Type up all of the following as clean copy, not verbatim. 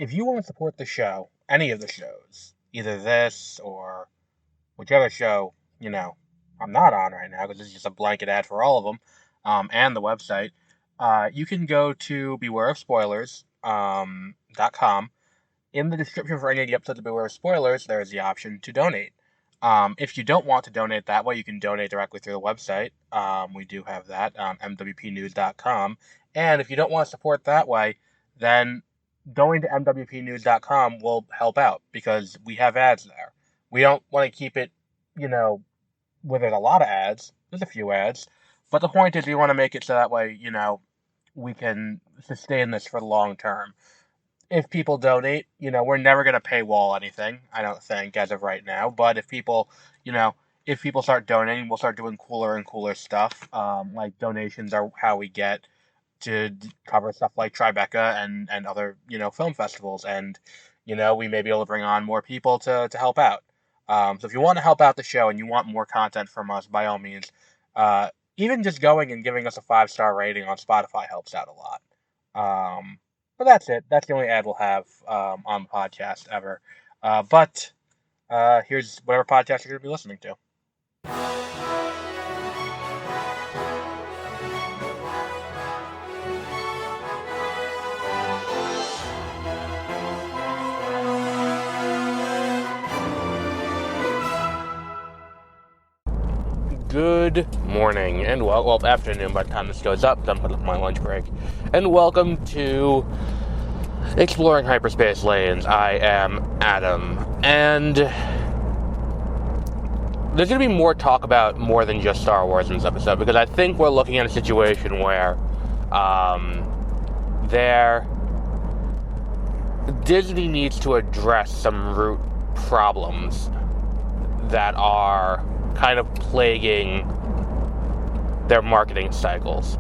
if you want to support the show, any of the shows, either this or whichever show, I'm not on right now because this is just a blanket ad for all of them, and the website, you can go to bewareofspoilers.com. In the description for any of the episodes of Beware of Spoilers, there is the option to donate. If you don't want to donate that way, you can donate directly through the website. We do have that, mwpnews.com. And if you don't want to support that way, then going to mwpnews.com will help out because we have ads there. We don't want to keep it, where there's a lot of ads. There's a few ads. But the point is we want to make it so that way, we can sustain this for the long term. If people donate, we're never going to paywall anything, I don't think, as of right now. But if people, start donating, we'll start doing cooler and cooler stuff. Like donations are how we get to cover stuff like Tribeca and other, film festivals. And, we may be able to bring on more people to help out. So if you want to help out the show and you want more content from us, by all means, even just going and giving us a 5-star rating on Spotify helps out a lot. But that's it. That's the only ad we'll have on the podcast ever. But here's whatever podcast you're going to be listening to. Good morning, and well, afternoon by the time this goes up, I'm putting up my lunch break. And welcome to Exploring Hyperspace Lanes. I am Adam, and there's going to be more talk about more than just Star Wars in this episode, because I think we're looking at a situation where Disney needs to address some root problems that are kind of plaguing their marketing cycles.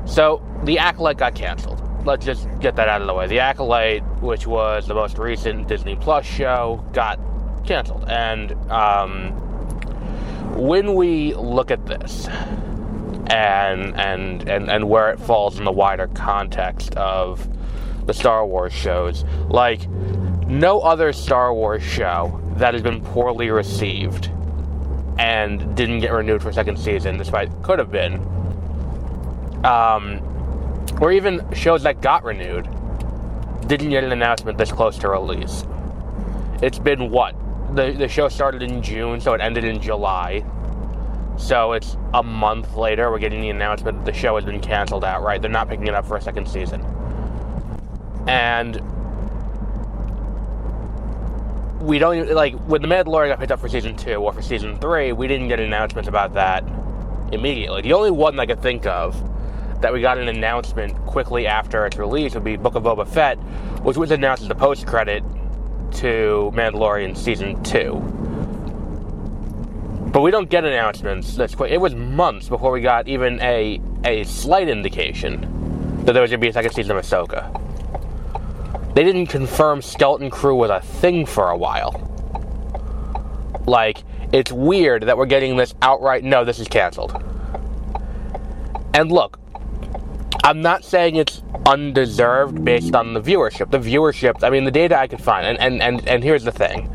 So, The Acolyte got canceled. Let's just get that out of the way. The Acolyte, which was the most recent Disney Plus show, got canceled. And when we look at this and where it falls in the wider context of the Star Wars shows, like no other Star Wars show that has been poorly received and didn't get renewed for a second season, despite could have been, or even shows that got renewed didn't get an announcement this close to release. It's been what? The show started in June, so it ended in July. So it's a month later, we're getting the announcement that the show has been canceled outright. They're not picking it up for a second season. And we don't even, like, when The Mandalorian got picked up for season 2 or for season 3, we didn't get announcements about that immediately. The only one I could think of that we got an announcement quickly after its release would be Book of Boba Fett, which was announced as a post-credit to Mandalorian season 2. But we don't get announcements this quick. It was months before we got even a slight indication that there was going to be a second season of Ahsoka. They didn't confirm Skeleton Crew was a thing for a while. Like, it's weird that we're getting this outright, no, this is canceled. And look, I'm not saying it's undeserved based on the viewership. The data I could find, and here's the thing.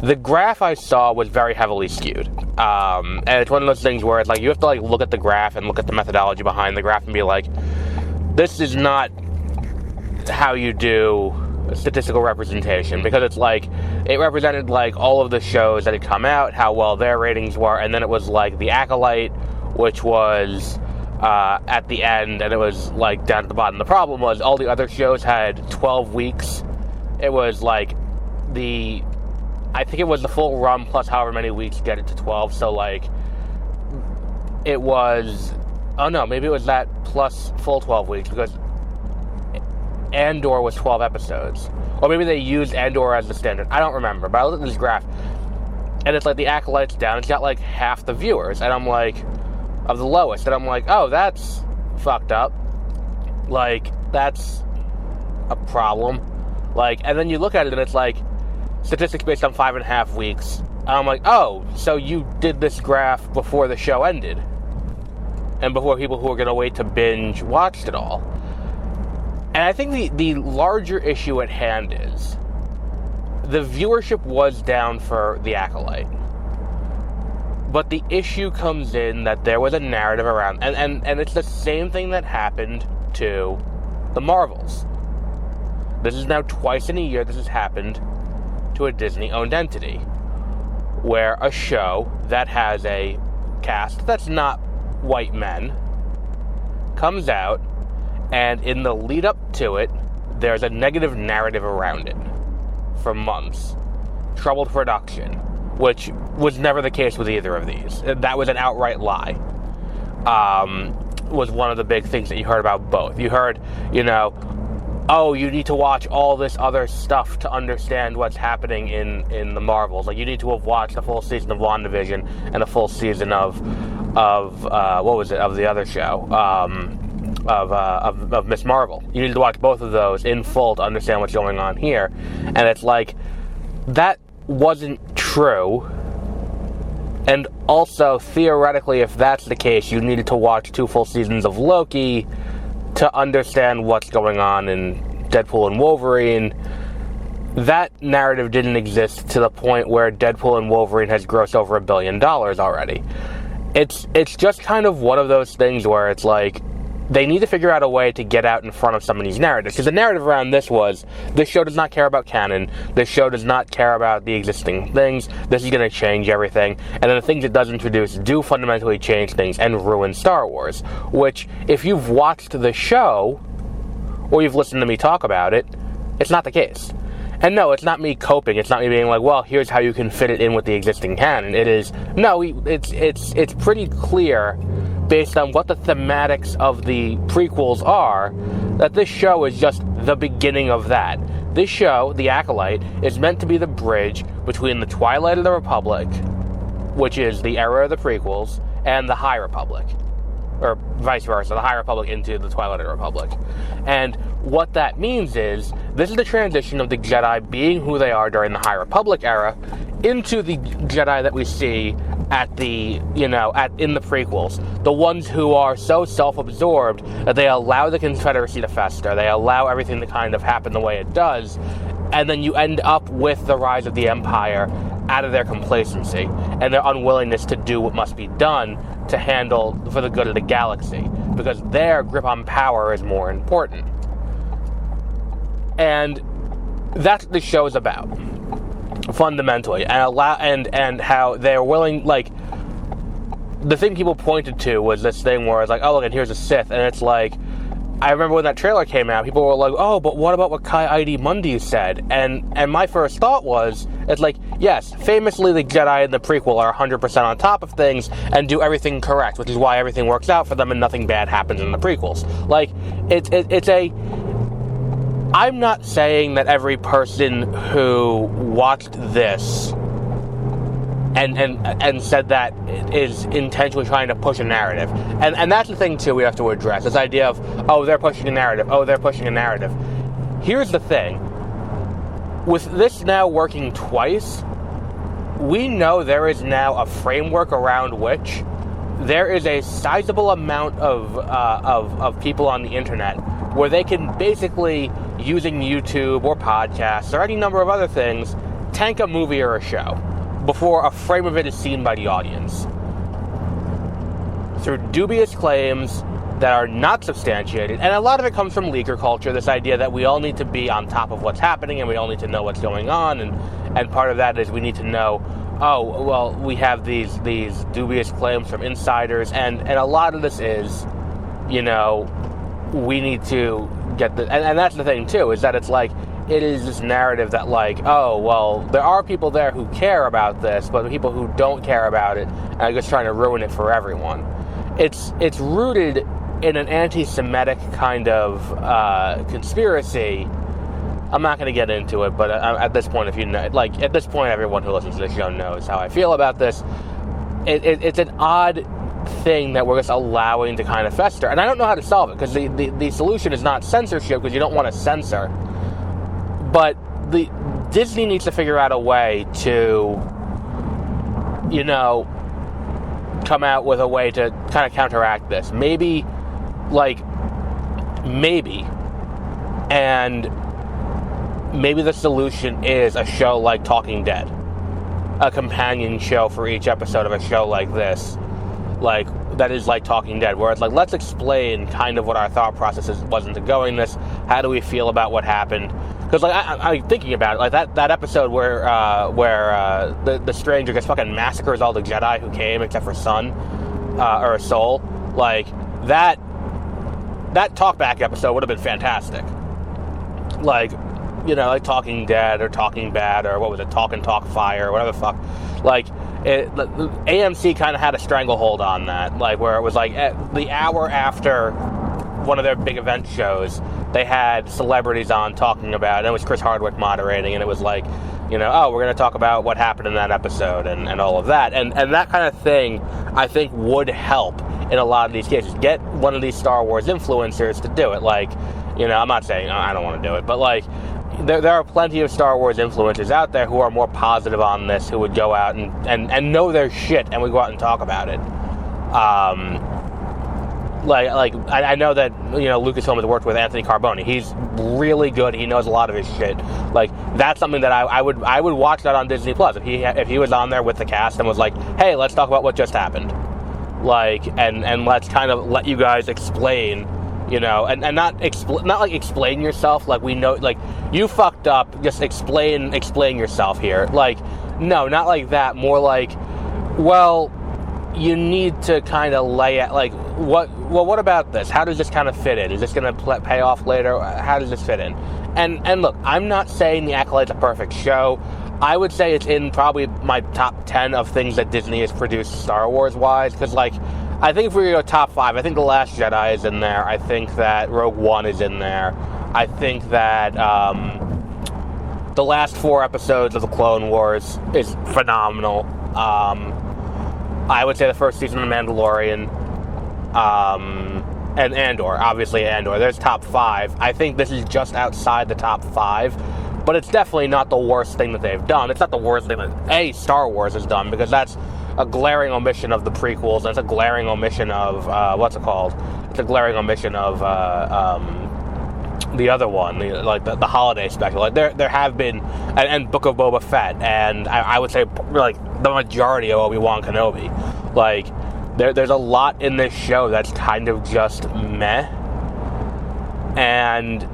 The graph I saw was very heavily skewed. And it's one of those things where it's like, you have to like look at the graph and look at the methodology behind the graph and be like, this is not how you do statistical representation, because it's like it represented like all of the shows that had come out, how well their ratings were, and then it was like The Acolyte, which was at the end, and it was like down at the bottom. The problem was all the other shows had 12 weeks. It was like I think it was the full run plus however many weeks to get it to 12, so like it was, oh no, maybe it was that plus full 12 weeks, because Andor was 12 episodes. Or maybe they used Andor as the standard. I don't remember, but I looked at this graph, and it's like The Acolyte's down. It's got like half the viewers, and I'm like, of the lowest, and I'm like, oh, that's fucked up. Like, that's a problem. Like, and then you look at it, and it's like, statistics based on 5.5 weeks. And I'm like, oh, so you did this graph before the show ended. And before people who were going to wait to binge watched it all. And I think the larger issue at hand is the viewership was down for The Acolyte. But the issue comes in that there was a narrative around, and it's the same thing that happened to the Marvels. This is now twice in a year this has happened to a Disney-owned entity, where a show that has a cast that's not white men comes out, and in the lead up to it, there's a negative narrative around it for months. Troubled production, which was never the case with either of these. That was an outright lie. Was one of the big things that you heard about both. You heard, oh, you need to watch all this other stuff to understand what's happening in the Marvels. Like, you need to have watched a full season of WandaVision and a full season of what was it, of the other show, of Miss Marvel. You need to watch both of those in full to understand what's going on here. And it's like, that wasn't true. And also, theoretically, if that's the case, you needed to watch 2 full seasons of Loki to understand what's going on in Deadpool and Wolverine. That narrative didn't exist to the point where Deadpool and Wolverine has grossed over $1 billion already. It's just kind of one of those things where it's like, they need to figure out a way to get out in front of some of these narratives. Because the narrative around this was, this show does not care about canon, this show does not care about the existing things, this is going to change everything, and then the things it does introduce do fundamentally change things and ruin Star Wars. Which, if you've watched the show, or you've listened to me talk about it, it's not the case. And no, it's not me coping, it's not me being like, well, here's how you can fit it in with the existing canon. It is, no, it's pretty clear, based on what the thematics of the prequels are, that this show is just the beginning of that. This show, The Acolyte, is meant to be the bridge between the Twilight of the Republic, which is the era of the prequels, and the High Republic. Or vice versa, the High Republic into the Twilight of the Republic. And what that means is, this is the transition of the Jedi being who they are during the High Republic era into the Jedi that we see at the, in the prequels. The ones who are so self-absorbed that they allow the Confederacy to fester, they allow everything to kind of happen the way it does, and then you end up with the rise of the Empire out of their complacency and their unwillingness to do what must be done to handle for the good of the galaxy, because their grip on power is more important. And that's what the show is about, fundamentally, and how they're willing, like, the thing people pointed to was this thing where it's like, oh, look, and here's a Sith, and it's like, I remember when that trailer came out, people were like, oh, but what about what Ki-Adi Mundi said? And my first thought was, it's like, yes, famously the Jedi in the prequel are 100% on top of things and do everything correct, which is why everything works out for them and nothing bad happens in the prequels. Like, it's a... I'm not saying that every person who watched this and said that is intentionally trying to push a narrative. And that's the thing, too, we have to address. This idea of, oh, they're pushing a narrative. Oh, they're pushing a narrative. Here's the thing. With this now working twice, we know there is now a framework around which there is a sizable amount of people on the internet where they can basically, using YouTube or podcasts or any number of other things, tank a movie or a show before a frame of it is seen by the audience. Through dubious claims that are not substantiated, and a lot of it comes from leaker culture, this idea that we all need to be on top of what's happening and we all need to know what's going on, and part of that is we need to know, oh, well, we have these dubious claims from insiders, and a lot of this is, we need to get the, and that's the thing too, is that it's like, it is this narrative that like, oh, well, there are people there who care about this, but the people who don't care about it are just trying to ruin it for everyone. It's rooted in an anti-Semitic kind of conspiracy. I'm not going to get into it, but at this point, if you know, like, at this point, everyone who listens to this show knows how I feel about this. It's an odd thing that we're just allowing to kind of fester, and I don't know how to solve it, because the solution is not censorship, because you don't want to censor. But Disney needs to figure out a way to, come out with a way to kind of counteract this. Maybe And maybe the solution is a show like Talking Dead, a companion show for each episode of a show like this, like that is like Talking Dead, where it's like, let's explain kind of what our thought process was into going this. How do we feel about what happened? Because like I'm thinking about it, like that episode where the stranger just fucking massacres all the Jedi who came except for Sun or Soul. Like that talkback episode would have been fantastic. Like, you know, like Talking Dead or Talking Bad or what was it, Talk and Talk Fire or whatever the fuck. Like, AMC kind of had a stranglehold on that. Like, where it was like the hour after one of their big event shows, they had celebrities on talking about it. And it was Chris Hardwick moderating, and it was like, you know, oh, we're going to talk about what happened in that episode and all of that. And that kind of thing, I think, would help in a lot of these cases. Get one of these Star Wars influencers to do it. Like, you know, I'm not saying I don't want to do it, but like, there are plenty of Star Wars influencers out there who are more positive on this, who would go out and know their shit, and would go out and talk about it. I know that, you know, Lucasfilm has worked with Anthony Carboni. He's really good. He knows a lot of his shit. Like, that's something that I would watch that on Disney Plus if he was on there with the cast and was like, hey, let's talk about what just happened. Like, and let's kind of let you guys explain. You know, and not like explain yourself, like we know, like you fucked up, just explain yourself here. Like, no, not like that. More like, well, you need to kind of lay out, like, what about this? How does this kind of fit in? Is this going to pay off later? How does this fit in? And look, I'm not saying The Acolyte's a perfect show. I would say it's in probably my top 10 of things that Disney has produced Star Wars-wise, because, like, I think if we go top 5, I think The Last Jedi is in there. I think that Rogue One is in there. I think that the last 4 episodes of The Clone Wars is phenomenal. I would say the first season of The Mandalorian, and Andor, obviously Andor. There's top 5. I think this is just outside the top 5, but it's definitely not the worst thing that they've done. It's not the worst thing that Star Wars has done, because that's a glaring omission of the prequels, and it's a glaring omission of, what's it called? It's a glaring omission of the other one, the holiday special. Like, there have been, and Book of Boba Fett, and I would say, like, the majority of Obi-Wan Kenobi. Like, there's a lot in this show that's kind of just meh, and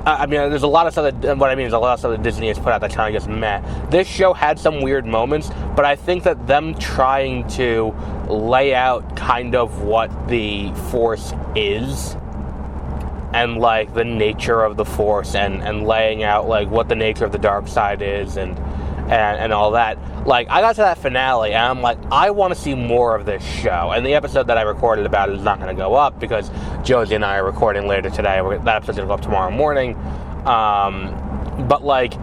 I mean, there's a lot of stuff that Disney has put out that's kind of just meh. This show had some weird moments, but I think that them trying to lay out kind of what the Force is, and, like, the nature of the Force, and laying out, like, what the nature of the dark side is, and all that. Like, I got to that finale, and I'm like, I want to see more of this show. And the episode that I recorded about it is not going to go up, because Josie and I are recording later today. That episode's going to go up tomorrow morning. But, like,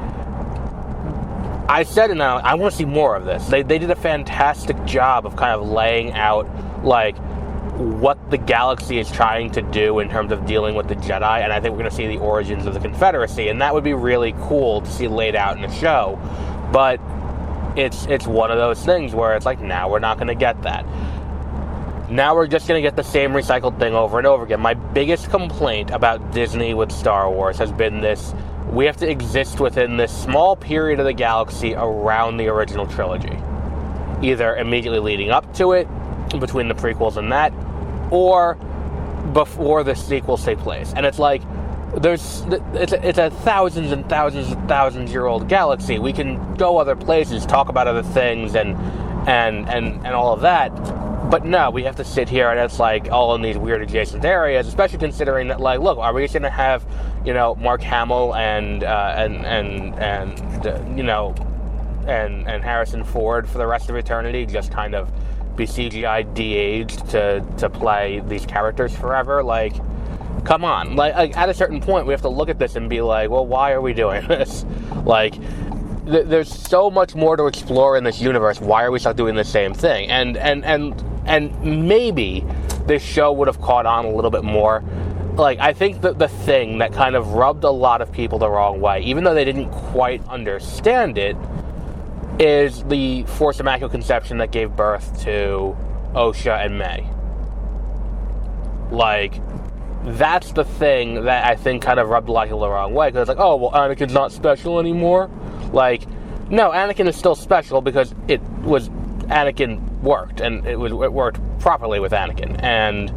I said, I want to see more of this. They did a fantastic job of kind of laying out, like, what the galaxy is trying to do in terms of dealing with the Jedi, and I think we're going to see the origins of the Confederacy, and that would be really cool to see laid out in the show. But it's one of those things where it's like, now we're not going to get that. Now we're just going to get the same recycled thing over and over again. My biggest complaint about Disney with Star Wars has been this: we have to exist within this small period of the galaxy around the original trilogy. Either immediately leading up to it, between the prequels and that, or before the sequels take place. And it's like, it's a thousands and thousands and thousands year old galaxy. We can go other places, talk about other things, and all of that. But no, we have to sit here, and it's like all in these weird adjacent areas. Especially considering that, like, look, are we just going to have, you know, Mark Hamill and Harrison Ford for the rest of eternity, just kind of be CGI de-aged to play these characters forever? Like, come on. Like, at a certain point, we have to look at this and be like, well, why are we doing this? Like, there's so much more to explore in this universe. Why are we stuck doing the same thing? And maybe this show would have caught on a little bit more. Like, I think that the thing that kind of rubbed a lot of people the wrong way, even though they didn't quite understand it, is the Force Immaculate Conception that gave birth to Osha and May. Like, that's the thing that I think kind of rubbed a lot of people the wrong way, because it's like, oh, well, Anakin's not special anymore. Like, no, Anakin is still special because Anakin worked, and it worked properly with Anakin, and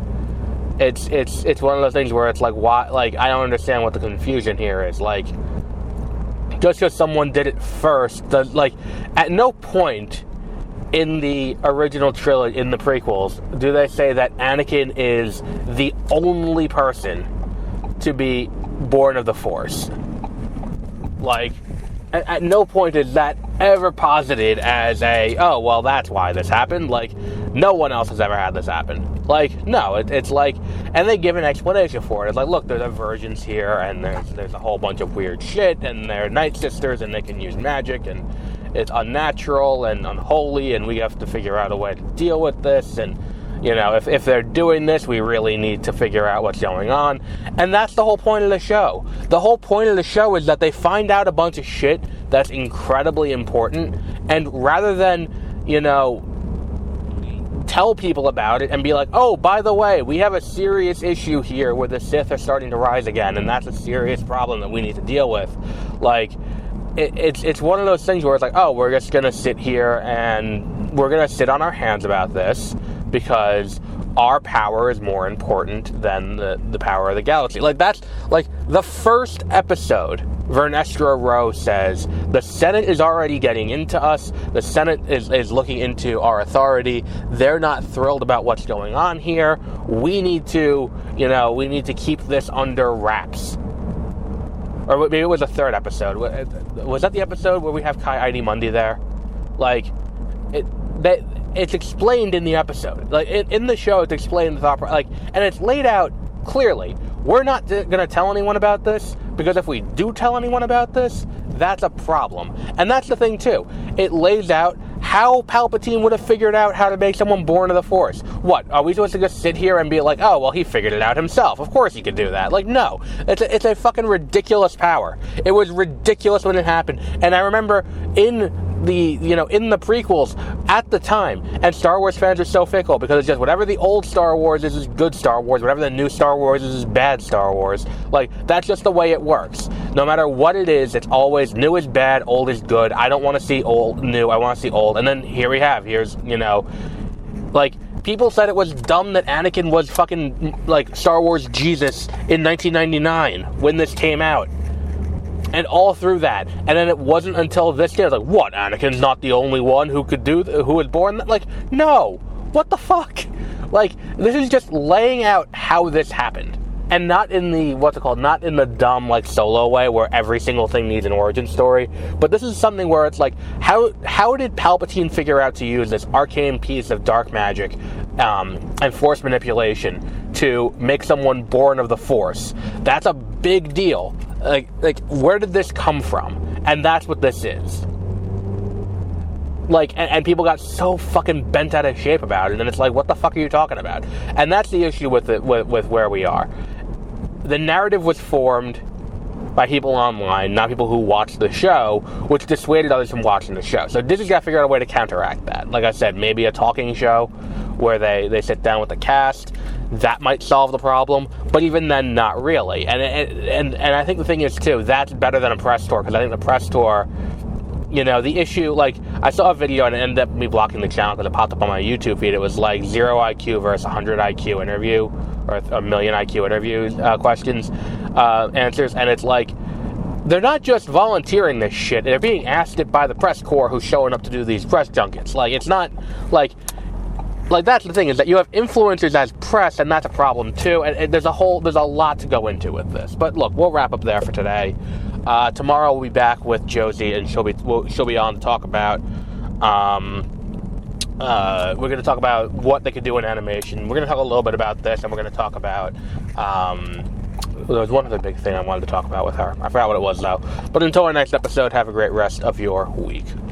it's one of those things where it's like, why? Like, I don't understand what the confusion here is. Like, just because someone did it first, at no point in the original trilogy, in the prequels, do they say that Anakin is the only person to be born of the Force. Like, at no point is that ever posited as oh, well, that's why this happened. Like, no one else has ever had this happen. Like, no, it's like, and they give an explanation for it. It's like, look, there's virgins here, and there's a whole bunch of weird shit, and they're Night Sisters, and they can use magic, and it's unnatural and unholy, and we have to figure out a way to deal with this, and, you know, if they're doing this, we really need to figure out what's going on. And that's the whole point of the show. The whole point of the show is that they find out a bunch of shit that's incredibly important, and rather than, you know, tell people about it and be like, oh, by the way, we have a serious issue here where the Sith are starting to rise again, and that's a serious problem that we need to deal with. Like, it's one of those things where it's like, oh, we're just going to sit here and we're going to sit on our hands about this because our power is more important than the power of the galaxy. Like, that's, like, the first episode, Vernestra Rowe says, the Senate is already getting into us, the Senate is looking into our authority, they're not thrilled about what's going on here, we need to keep this under wraps. Or maybe it was the third episode. Was that the episode where we have Kai ID Mundi there? Like, it's explained in the episode. Like, in the show, it's explained the thought, like, and it's laid out clearly. We're not going to tell anyone about this, because if we do tell anyone about this, that's a problem. And that's the thing, too. It lays out how Palpatine would have figured out how to make someone born of the Force. What, are we supposed to just sit here and be like, oh, well, he figured it out himself. Of course he could do that. Like, no. It's a fucking ridiculous power. It was ridiculous when it happened. And I remember in the prequels at the time, and Star Wars fans are so fickle because it's just whatever the old Star Wars is good Star Wars, whatever the new Star Wars is bad Star Wars. Like, that's just the way it works. No matter what it is, it's always new is bad, old is good. I don't want to see old new, I want to see old. And then here's, like, people said it was dumb that Anakin was fucking, like, Star Wars Jesus in 1999 when this came out. And all through that. And then it wasn't until this day, like, what, Anakin's not the only one who was born? Like, no. What the fuck? Like, this is just laying out how this happened. And not in the, not in the dumb, like, Solo way where every single thing needs an origin story. But this is something where it's like, how did Palpatine figure out to use this arcane piece of dark magic and Force manipulation to make someone born of the Force? That's a big deal. Like, where did this come from? And that's what this is. Like, and people got so fucking bent out of shape about it, and it's like, what the fuck are you talking about? And that's the issue with where we are. The narrative was formed by people online, not people who watched the show, which dissuaded others from watching the show. So Disney's got to figure out a way to counteract that. Like I said, maybe a talking show where they sit down with the cast. That might solve the problem, but even then, not really. And I think the thing is, too, that's better than a press tour, because I think the press tour, the issue, like, I saw a video and it ended up me blocking the channel because it popped up on my YouTube feed. It was like 0 IQ versus 100 IQ interview, or a million IQ interviews, answers, and it's like, they're not just volunteering this shit, they're being asked it by the press corps who's showing up to do these press junkets. Like, it's not, like, that's the thing, is that you have influencers as press, and that's a problem too, and there's a lot to go into with this. But look, we'll wrap up there for today. Tomorrow we'll be back with Josie, and she'll be on to talk about, we're going to talk about what they could do in animation. We're going to talk a little bit about this, and we're going to talk about, there was one other big thing I wanted to talk about with her. I forgot what it was, though. But until our next episode, have a great rest of your week.